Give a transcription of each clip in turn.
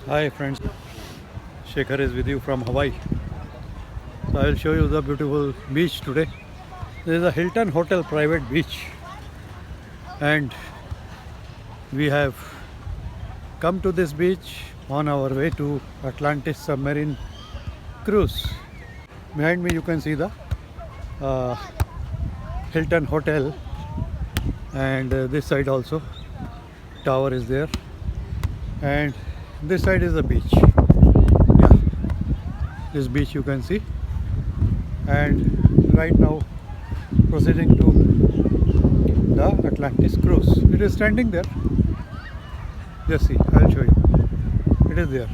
Hi friends, Shekhar is with you from Hawaii. So I will show you the beautiful beach today. This is a Hilton Hotel private beach and we have come to this beach on our way to Atlantis Submarine cruise. Behind me you can see the uh, Hilton Hotel and this side also tower is there and this side is the beach. Yeah, this beach you can see, and right now proceeding to the Atlantis cruise. It is standing there. Just see, I'll show you. It is there.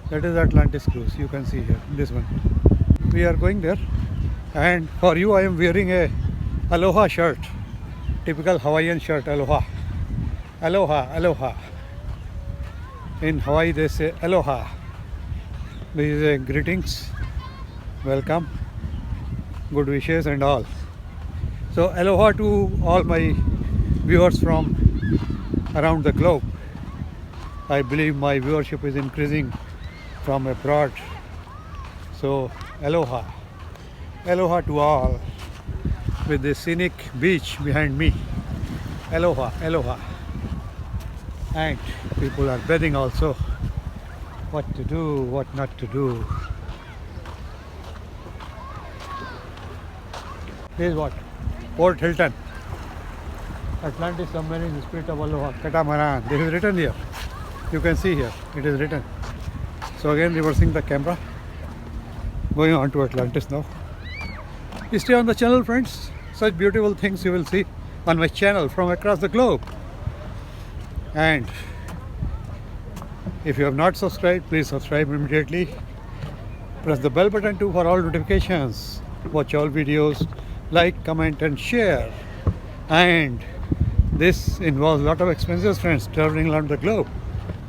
That is Atlantis cruise. You can see here, this one. We are going there, and for you I am wearing a aloha shirt, typical Hawaiian shirt. Aloha, aloha, aloha. In Hawaii they say aloha. This is a greetings, welcome, good wishes and all. So aloha to all my viewers from around the globe. I believe my viewership is increasing from abroad. So aloha, aloha to all, with the scenic beach behind me. Aloha, aloha. And people are bathing also. What to do, what not to do. This is what? Port Hilton. Atlantis Submarine, Spirit of Aloha, Catamaran. This is written here. You can see here, it is written. So again reversing the camera. Going on to Atlantis now. Stay on the channel friends. Such beautiful things you will see on my channel from across the globe. And if you have not subscribed, please subscribe immediately. Press the bell button too for all notifications. Watch all videos, like, comment and share. And this involves a lot of expenses friends, traveling around the globe.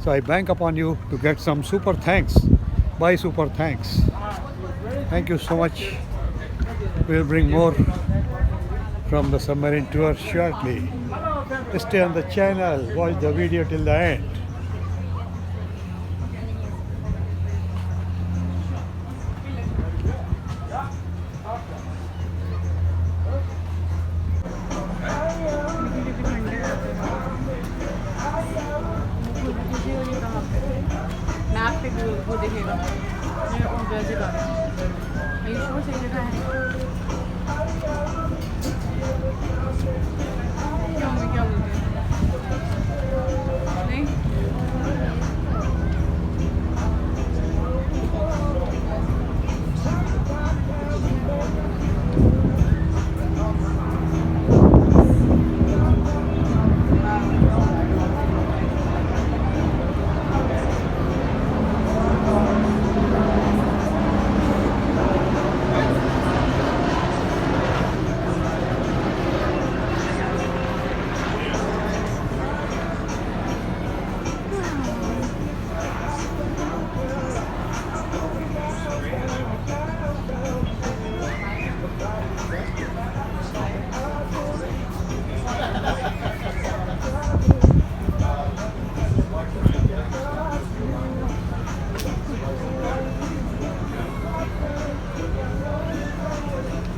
So I bank upon you to get some super thanks. Buy super thanks. Thank you so much. We'll bring more from the submarine tour shortly. Stay on the channel, watch the video till the end. Map पे वो दिखेगा और वैसे का ये show से लिखा है क्या बोलते हैं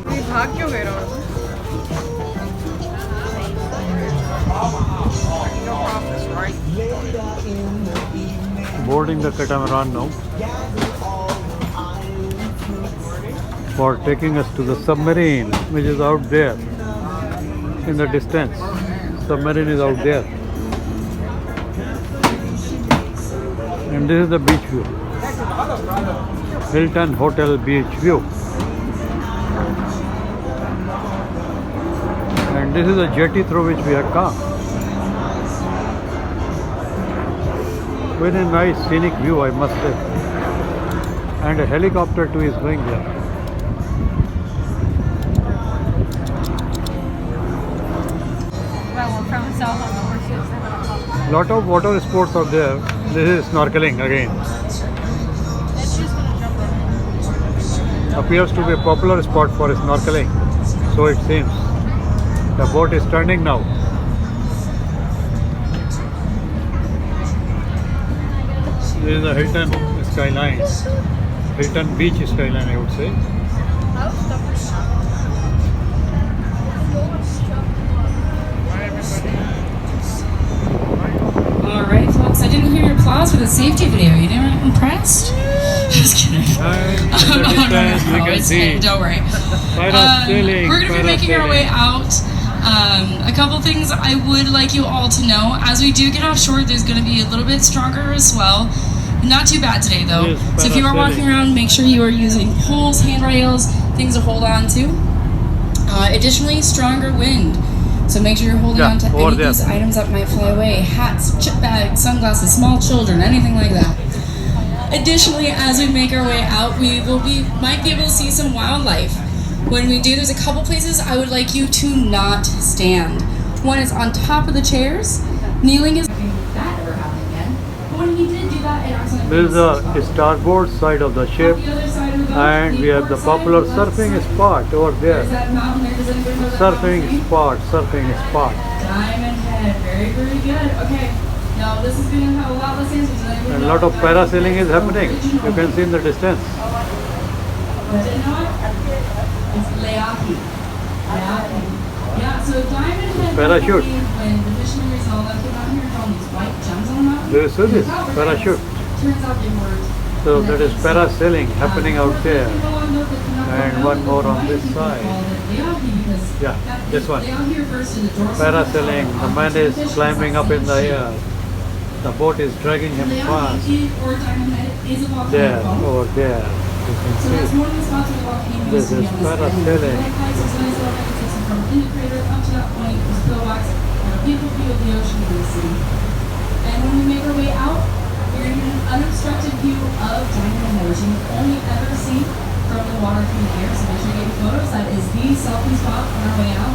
नहीं भाग क्यों गए रहो Boarding the catamaran now for taking us to the submarine, which is out there in the distance. Submarine is out there, and this is the beach view. Hilton Hotel beach view. And this is a jetty through which we have come. Very nice scenic view, I must say. And a helicopter too is going there. Well, we're from south on the horses. Lot of water sports are there. This is snorkeling again. It's just gonna jump over. Appears to be a popular spot for snorkeling. So it seems. The boat is turning now. This is the Hilton skyline. Hilton beach skyline, I would say. Alright folks, I didn't hear your applause for the safety video. You didn't impressed? Just kidding. No, it's fine, don't worry. Parasailing, We're going to be making our way out. A couple things I would like you all to know. As we do get offshore, there's going to be a little bit stronger as well. Not too bad today though. Yes, so if you are walking around, make sure you are using poles, handrails, things to hold on to. Additionally, stronger wind. So make sure you're holding on to any of these items that might fly away. Hats, chip bags, sunglasses, small children, anything like that. Additionally, as we make our way out, might be able to see some wildlife. When we do, there's a couple places I would like you to not stand. One is on top of the chairs. Kneeling is... that ever happened again. But when he did do that, it accidentally... This is the starboard side of the ship, and we have the popular surfing spot over there. Surfing spot. Diamond Head, very, very good. Okay, now this is going to have a lot less answers than I would And a lot of parasailing is happening. You can see in the distance. But you know what? It's Leahi. Yeah, so Diamond Head... Parachute. When the missionaries and all that came out here and found these white gems on the mountain. This is parachute. Turns out they weren't. So that is parasailing happening out there. And one more on this side. Yeah, this one. Parasailing. The man is climbing up in the air. The boat is dragging him fast. There, over there. You can see. This is parasailing. And when we make our way out, you're going to get an unobstructed view of Diamond Head, which you can only ever see from the water from the air. So make sure you get your photos. That is the selfie spot on our way out.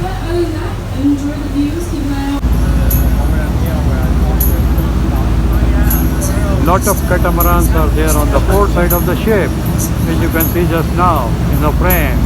But other than that, enjoy the views. Keep an eye out. Lot of catamarans are there on the port side of the ship, which you can see just now in the frame.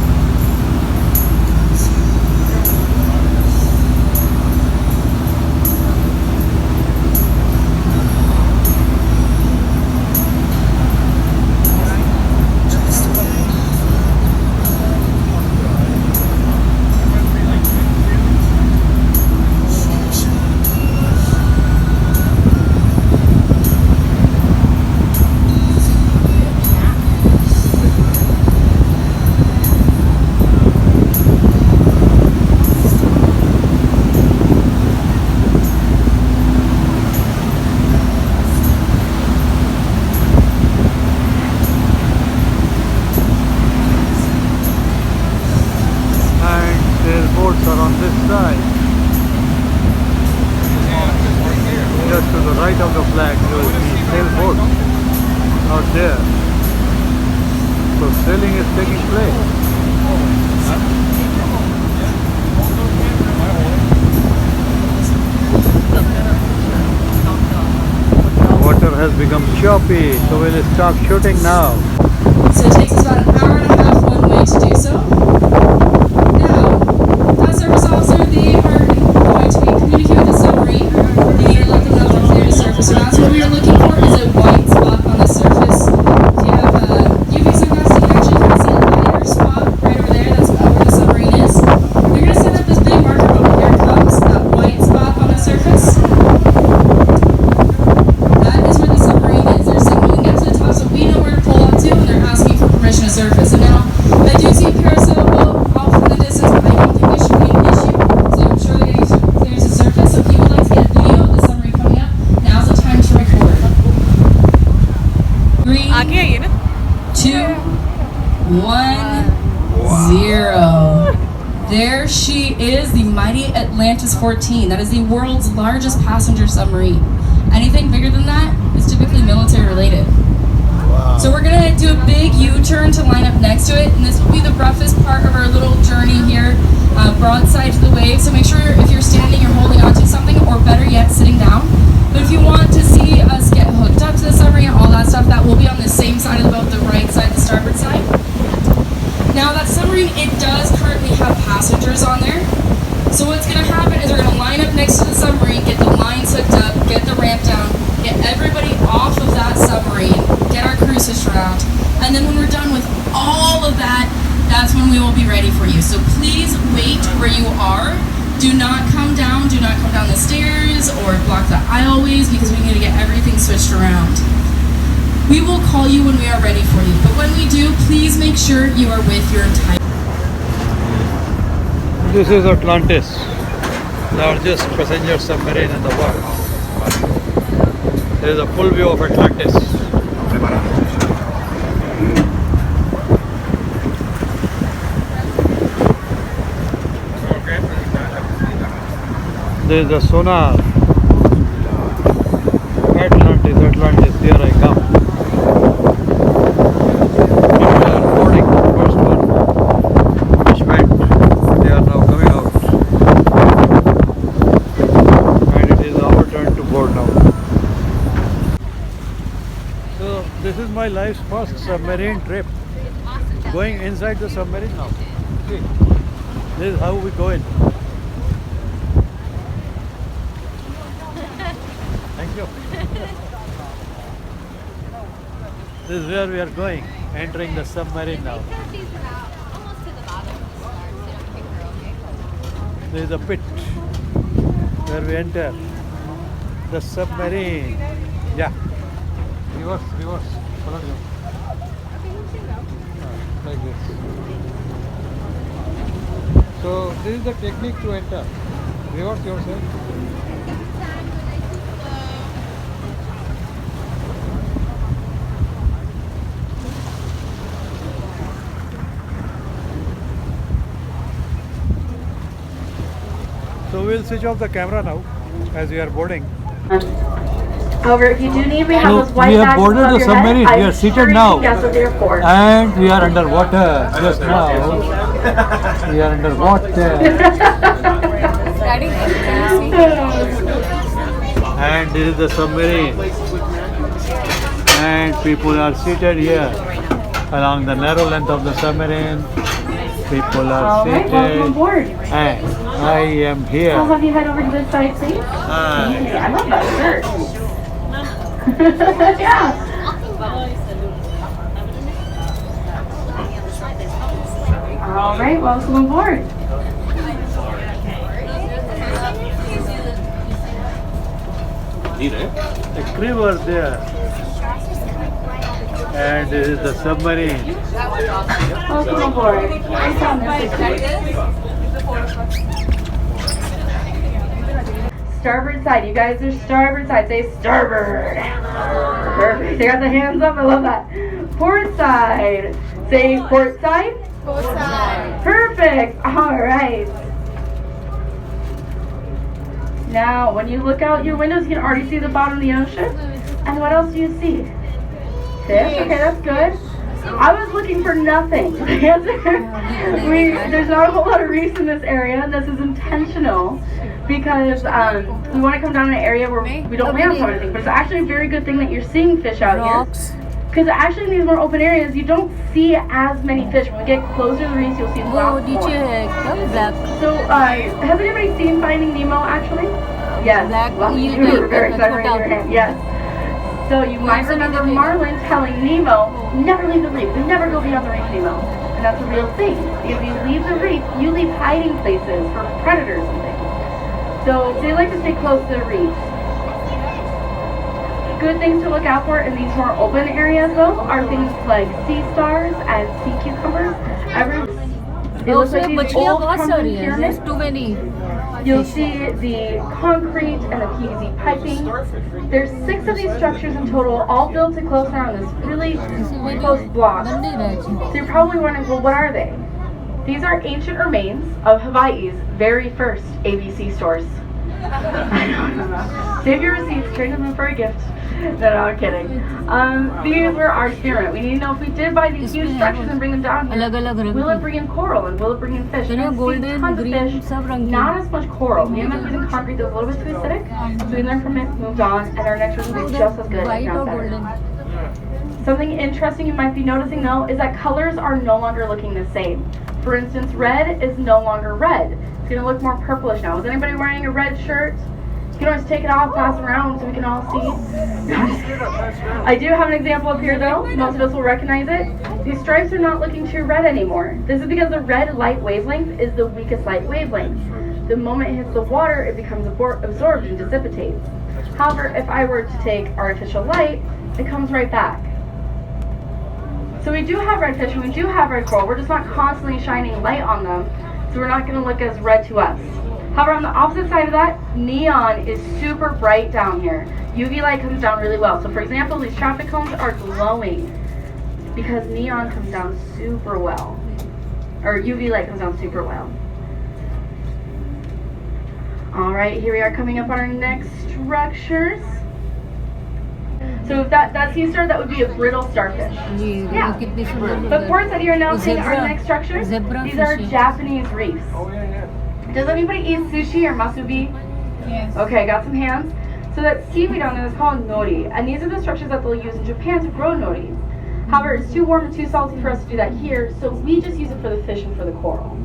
Just to the right of the flag, you will see sailboat out there. So sailing is taking place. The water has become choppy, so we'll start shooting now. So it takes us about an hour and a half one way to do so. Now, as service officer, they are going to be communicating with the submarine. They need to let them know they're clear to surface. So that's what we are looking for, is a white spot on the surface. If you have UV sunglasses, you can actually kind of see a lighter spot right over there. That's where the submarine is. They're going to set up this big marker over here. Comes that white spot on the surface. That is where the submarine is. They're signaling up to the top, so we know where to pull up to, and they're asking for permission to surface. And now, I do see a carousel boat off in the distance, but I don't think it should be an issue. So I'm sure they're going to clear to surface. So if you would like to get a video of the submarine coming up, now's the time to record. 3, 2, 1, 0. There she is, the mighty Atlantis 14. That is the world's largest passenger submarine. Anything bigger than that is typically military related. So we're gonna do a big U-turn to line up next to it, and this will be the roughest part of our little journey here, broadside to the waves. So make sure if you're standing, you're holding onto something, or better yet, sitting down. But if you want to see us get hooked up to the submarine, all that stuff, that will be on the same side of the boat, the right side, the starboard side. Now that submarine, it does currently have passengers on there. So what's gonna happen is we're gonna line up next to the submarine, get the lines hooked up, get Do not come down the stairs or block the aisleways because we need to get everything switched around. We will call you when we are ready for you, but when we do, please make sure you are with your entire... This is Atlantis, largest passenger submarine in the world. There is a full view of Atlantis. There is a sonar. Atlantis, here I come. People are boarding the first one, which meant they are now coming out. And it is our turn to board now. So this is my life's first submarine trip. Going inside the submarine now. See, this is how we go in. Thank you. This is where we are going, entering the submarine now. There is a pit where we enter the submarine. Yeah. Reverse. Follow me. Like this. So this is the technique to enter. Reverse yourself. So we'll switch off the camera now as we are boarding. However, if you do need, we have So those white we have bags boarded above the your submarine. head. We are I'm seated sure you now. can guess what they're for. And we are underwater just now. We are underwater. And this is the submarine. And people are seated here along the narrow length of the submarine. People are All right, welcome seated. aboard. And I am here. I'll have you head over to this side, please. Hi. I love that shirt. Yeah. All right, welcome aboard. The crew are there. And this is the submarine. Welcome aboard. Nice on this. Starboard side. You guys are starboard side. Say starboard. Perfect. They got the hands up. I love that. Port side. Say port side. Port side. Perfect. All right. Now, when you look out your windows, you can already see the bottom of the ocean. And what else do you see? Fish. Okay, that's good. I was looking for nothing. The answer, there's not a whole lot of reefs in this area, and this is intentional because we want to come down in an area where we don't land on anything. But it's actually a very good thing that you're seeing fish out here. Because actually in these more open areas, you don't see as many fish. When we get closer to the reefs, you'll see lots more. So, has anybody seen Finding Nemo actually? Yes. Well, you were very excited to raise your hand. Yes. So you might remember Marlin telling Nemo, never leave the reef. You never go beyond the reef, Nemo. And that's a real thing. If you leave the reef, you leave hiding places for predators and things. So they like to stay close to the reef. Good things to look out for in these more open areas though are things like sea stars and sea cucumbers. They look like these old crumbling pyramids. Too many. You'll see the concrete and the PVC piping. There's 6 of these structures in total, all built to close around this really close block. So you're probably wondering, well, what are they? These are ancient remains of Hawaii's very first ABC stores. Save your receipts, trade them in for a gift. No, I'm kidding. These were our experiment. We need to know if we did buy these huge structures and bring them down here, will it bring in coral and will it bring in fish? We're going to see tons of fish, not as much coral. We ended up using concrete that was a little bit too acidic, so we learned from it, moved on, and our next one will be just as good, if not better. Something interesting you might be noticing though is that colors are no longer looking the same. For instance, red is no longer red. It's going to look more purplish now. Is anybody wearing a red shirt? You can always take it off, pass it around so we can all see. I do have an example up here though. Most of us will recognize it. These stripes are not looking too red anymore. This is because the red light wavelength is the weakest light wavelength. the moment it hits the water, it becomes absorbed and dissipates. However, if I were to take artificial light, it comes right back. So we do have red fish and we do have red coral. We're just not constantly shining light on them, so we're not going to look as red to us. However, on the opposite side of that, neon is super bright down here. UV light comes down really well. So for example, these traffic cones are glowing because neon comes down super well. Or UV light comes down super well. Alright, here we are coming up on our next structures. So if that sea star, that would be a brittle starfish. Yeah. But for us that you're now seeing our next structures, these are Japanese reefs. Does anybody eat sushi or masubi? Yes. Okay, got some hands. So that seaweed on there is called nori, and these are the structures that they'll use in Japan to grow nori. However, it's too warm and too salty for us to do that here, so we just use it for the fish and for the coral.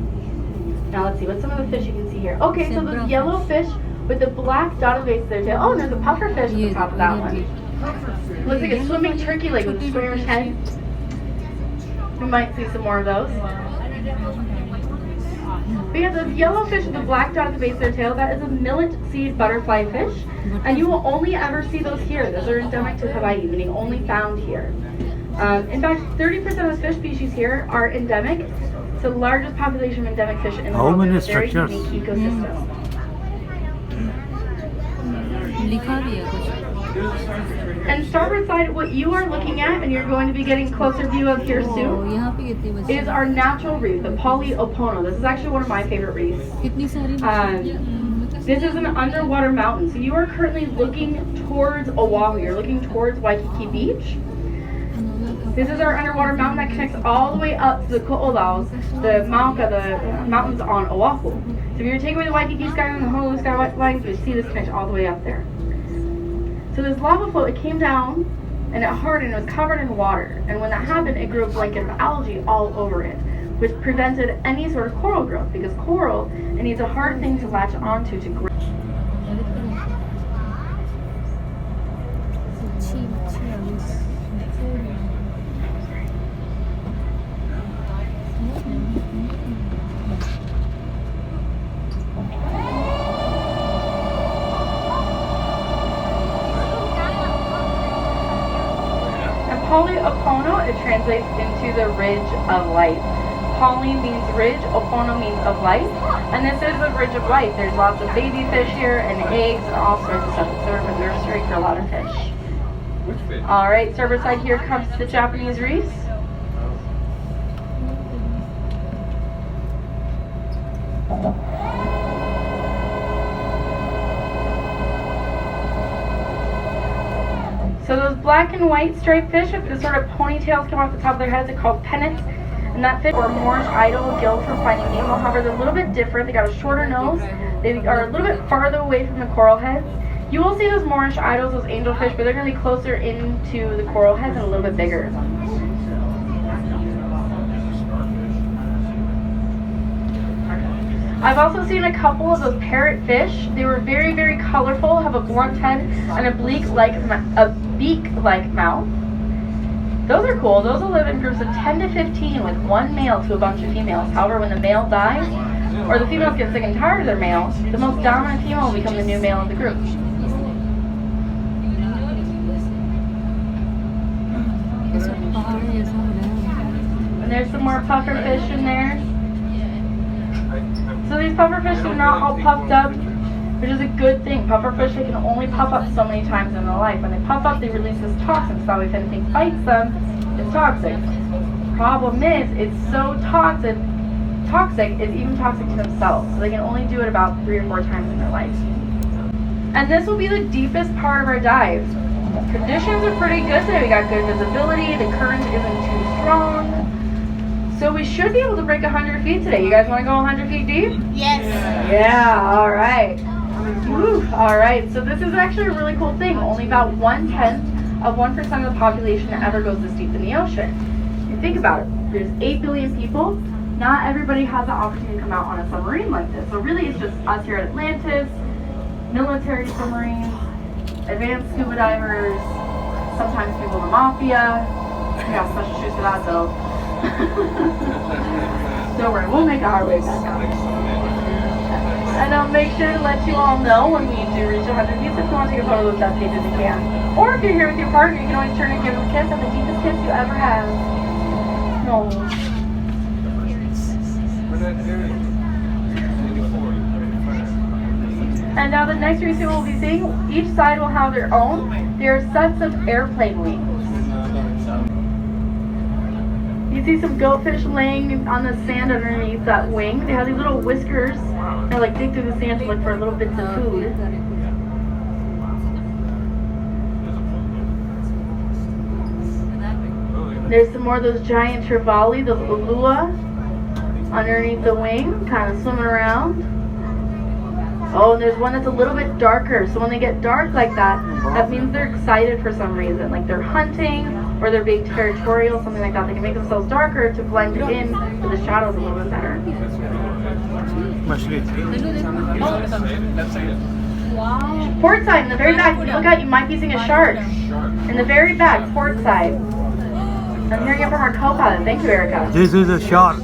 Now let's see, what's some of the fish you can see here? Okay, so the yellow fish with the black dotted base of their tail. Oh, and there's a puffer fish at the top of that one. Looks like a swimming turkey leg with a swimmer's head. We might see some more of those. We have those yellow fish with the black dot at the base of their tail. That is a millet seed butterfly fish. And you will only ever see those here. Those are endemic to Hawaii, meaning only found here. In fact, 30% of the fish species here are endemic. It's the largest population of endemic fish in the world. How many It's a very structures? unique ecosystem. And starboard side, what you are looking at, and you're going to be getting closer view of here soon, is our natural reef, the Polyopono. This is actually one of my favorite reefs. This is an underwater mountain. So you are currently looking towards Oahu. You're looking towards Waikiki Beach. This is our underwater mountain that connects all the way up to the Ko'olaus, the Mauka, the mountains on Oahu. So if you were to take away the Waikiki skyline and the Honolulu skylines, you would see this connect all the way up there. So this lava flow, it came down and it hardened, it was covered in water. And when that happened, it grew a blanket of algae all over it, which prevented any sort of coral growth, because coral, it needs a hard thing to latch onto to grow. Polyopono, it translates into the ridge of light. Poly means ridge, opono means of light, and this is the ridge of light. There's lots of baby fish here and eggs and all sorts of stuff. It's sort of a nursery for a lot of fish. Alright, starboard side here comes the Japanese reefs. So those black and white striped fish with the sort of ponytails come off the top of their heads are called pennants. And that fish, or Moorish idol, gill from Finding Nemo. However, they're a little bit different. They got a shorter nose. They are a little bit farther away from the coral heads. You will see those Moorish idols, those angelfish, but they're going to be closer into the coral heads and a little bit bigger. I've also seen a couple of those parrotfish. They were very, very colorful, have a blunt head and a beak-like mouth. Those are cool. Those will live in groups of 10 to 15 with one male to a bunch of females. However, when the male dies, or the females get sick and tired of their male, the most dominant female will become the new male of the group. And there's some more pufferfish in there. So these pufferfish are not all puffed up, which is a good thing. Pufferfish, they can only puff up so many times in their life. When they puff up, they release this toxin, so if anything bites them, it's toxic. Problem is, it's so toxic, it's even toxic to themselves. So they can only do it about 3 or 4 times in their life. And this will be the deepest part of our dive. Conditions are pretty good today. We got good visibility, the current isn't too strong. So we should be able to break 100 feet today. You guys want to go 100 feet deep? Yes. Yeah, all right. Whew, all right, so this is actually a really cool thing. Only about 1/10 of 1% of the population ever goes this deep in the ocean. And think about it. There's 8 billion people. Not everybody has the opportunity to come out on a submarine like this. So really it's just us here at Atlantis, military submarines, advanced scuba divers, sometimes people in the mafia. We got special shoes for that though. Don't worry, we'll make our way back out. And I'll make sure to let you all know when we do reach 100 views. If you want to take a photo of those death pages, you can. Or if you're here with your partner, you can always turn and give them a kiss, and the deepest kiss you ever have. No. And now the next race we'll be seeing, each side will have their own. There are sets of airplane wings. You see some goatfish laying on the sand underneath that wing. They have these little whiskers that like dig through the sand to look for little bits of food. There's some more of those giant trevally, those ulua, underneath the wing, kind of swimming around. Oh, and there's one that's a little bit darker. So when they get dark like that, that means they're excited for some reason. Like they're hunting or they're being territorial, something like that. They can make themselves darker to blend in with the shadows a little bit better. Port side, in the very back, if you look out, you might be seeing a shark. In the very back, port side. I'm hearing it from our co-pilot. Thank you, Erica. This is a shark.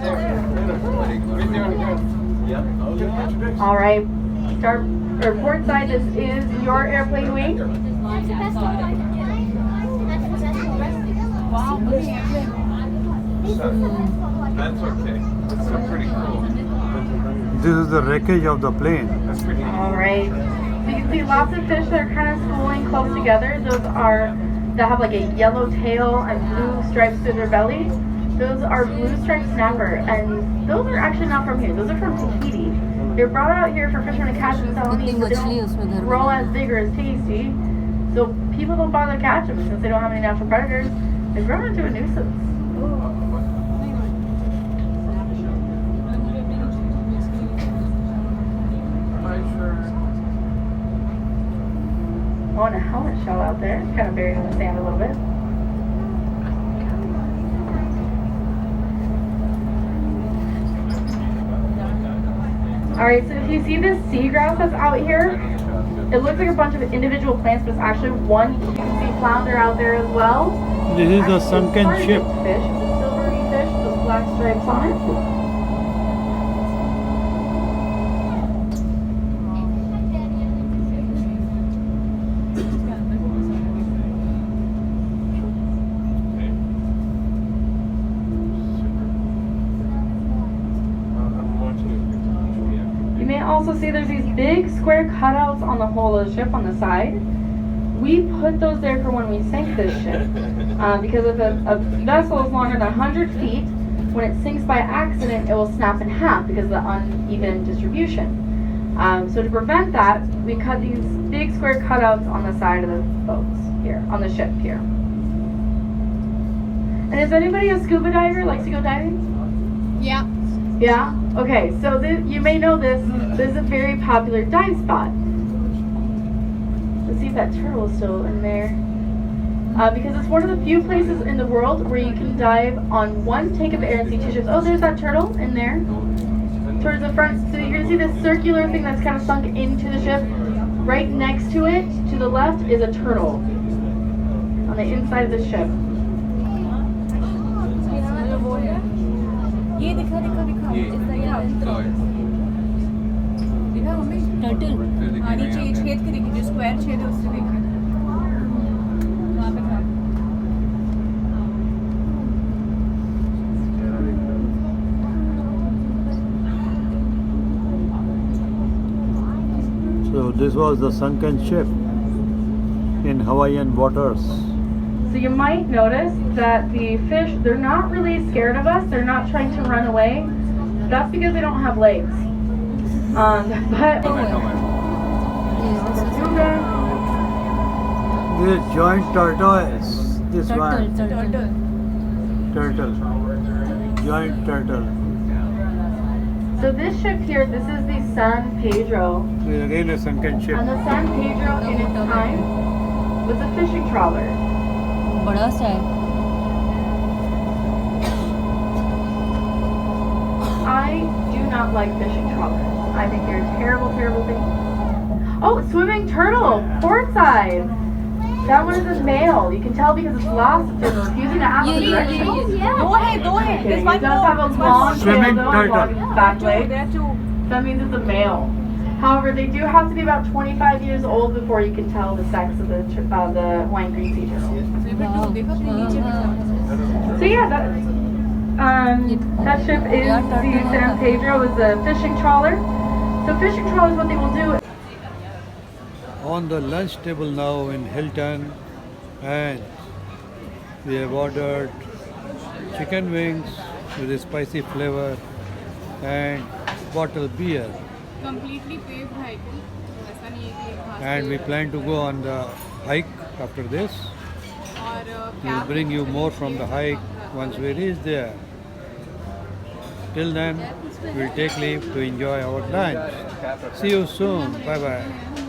All right. Start or port side, this is your airplane wing. That's okay. That's so pretty cool. This is the wreckage of the plane. That's pretty neat. All right. So you can see lots of fish that are kind of schooling close together. Those are that have like a yellow tail and blue stripes through their belly. Those are blue striped snapper, and those are actually not from here. Those are from Tahiti. They're brought out here for fishermen to catch and sell meat, but they don't grow as big or as tasty. So people don't bother to catch them since they don't have any natural predators. They've grown into a nuisance. Oh, and a helmet shell out there. It's kind of buried in the sand a little bit. Alright, so if you see this seagrass that's out here, it looks like a bunch of individual plants, but it's actually one huge sea flounder out there as well. This is a sunken ship. Fish. It's a silvery fish with those black stripes on it. Also see there's these big square cutouts on the hull of the ship on the side. We put those there for when we sank this ship because if a vessel is longer than 100 feet, when it sinks by accident it will snap in half because of the uneven distribution. So to prevent that, we cut these big square cutouts on the side of the boats here, on the ship here. And is anybody a scuba diver, likes to go diving? Yeah. Yeah? Okay, so you may know this. This is a very popular dive spot. Let's see if that turtle is still in there. Because it's one of the few places in the world where you can dive on one take of air and see two ships. Oh, there's that turtle in there. Towards the front. So you're going to see this circular thing that's kind of sunk into the ship. Right next to it, to the left, is a turtle. On the inside of the ship. ये दिखा दिखा दिखा इसका ये दिखा mummy turtle हाँ नीचे ये छेद के देखिए जो स्क्वायर छेद है उससे देखिए वहाँ पे था So this was the sunken ship in Hawaiian waters. So you might notice that the fish, they're not really scared of us. They're not trying to run away. That's because they don't have legs. But This is giant tortoise. This one. Turtle. Giant turtle. so this ship here, this is the San Pedro. This is again a sunken ship. And the San Pedro in its time was a fishing trawler. बड़ा सा है I do not like fishing trawlers. I think they're a terrible, terrible thing. Oh, swimming turtle, port side. That one is a male. You can tell because it's lost. It's refusing to ask the directions. दो है Okay, it does have a long tail Swimming though, turtle. along its back leg. there are two That means it's a male. However, they do have to be about 25 years old before you can tell the sex of the Hawaiian green sea turtle. So yeah, that ship is the San Pedro, is a fishing trawler. So fishing trawlers, what they will do. On the lunch table now in Hilton, and we have ordered chicken wings with a spicy flavor and bottled beer. Completely paved hiking. ऐसा नहीं है कि एक घास And we पे plan to go on the hike after this. और We'll bring you more from the hike once we reach there. Till then, we'll take leave to enjoy our lunch. See you soon. Bye bye.